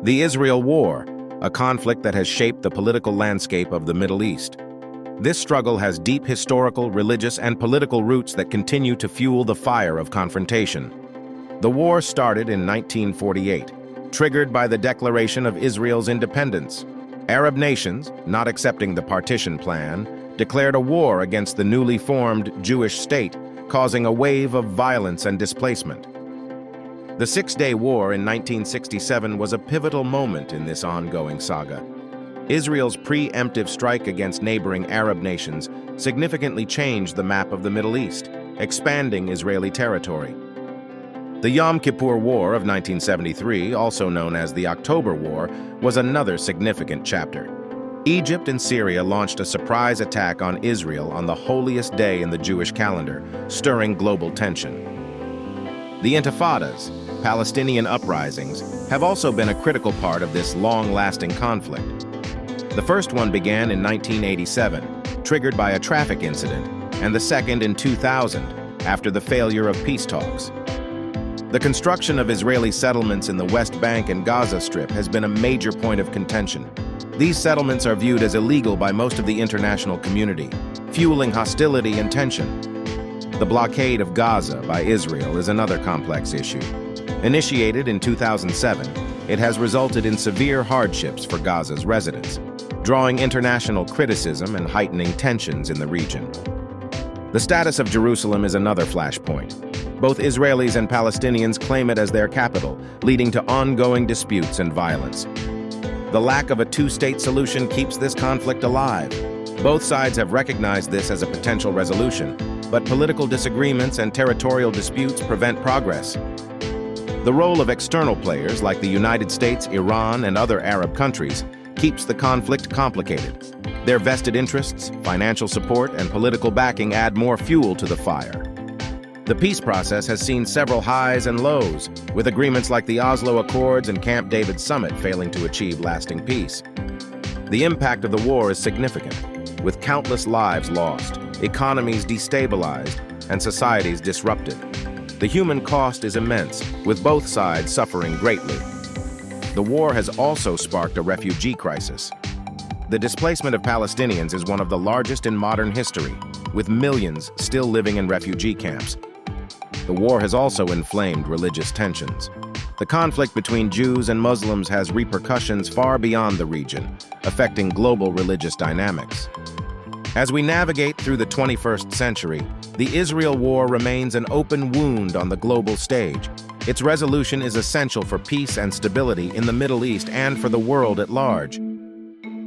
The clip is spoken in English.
The Israel War, a conflict that has shaped the political landscape of the Middle East. This struggle has deep historical, religious, and political roots that continue to fuel the fire of confrontation. The war started in 1948, triggered by the declaration of Israel's independence. Arab nations, not accepting the partition plan, declared a war against the newly formed Jewish state, causing a wave of violence and displacement. The Six-Day War in 1967 was a pivotal moment in this ongoing saga. Israel's preemptive strike against neighboring Arab nations significantly changed the map of the Middle East, expanding Israeli territory. The Yom Kippur War of 1973, also known as the October War, was another significant chapter. Egypt and Syria launched a surprise attack on Israel on the holiest day in the Jewish calendar, stirring global tension. The Intifadas, Palestinian uprisings, have also been a critical part of this long-lasting conflict. The first one began in 1987, triggered by a traffic incident, and the second in 2000, after the failure of peace talks. The construction of Israeli settlements in the West Bank and Gaza Strip has been a major point of contention. These settlements are viewed as illegal by most of the international community, fueling hostility and tension. The blockade of Gaza by Israel is another complex issue. Initiated in 2007, it has resulted in severe hardships for Gaza's residents, drawing international criticism and heightening tensions in the region. The status of Jerusalem is another flashpoint. Both Israelis and Palestinians claim it as their capital, leading to ongoing disputes and violence. The lack of a two-state solution keeps this conflict alive. Both sides have recognized this as a potential resolution, but political disagreements and territorial disputes prevent progress. The role of external players like the United States, Iran, and other Arab countries keeps the conflict complicated. Their vested interests, financial support, and political backing add more fuel to the fire. The peace process has seen several highs and lows, with agreements like the Oslo Accords and Camp David Summit failing to achieve lasting peace. The impact of the war is significant, with countless lives lost, economies destabilized, and societies disrupted. The human cost is immense, with both sides suffering greatly. The war has also sparked a refugee crisis. The displacement of Palestinians is one of the largest in modern history, with millions still living in refugee camps. The war has also inflamed religious tensions. The conflict between Jews and Muslims has repercussions far beyond the region, affecting global religious dynamics. As we navigate through the 21st century, the Israel war remains an open wound on the global stage. Its resolution is essential for peace and stability in the Middle East and for the world at large.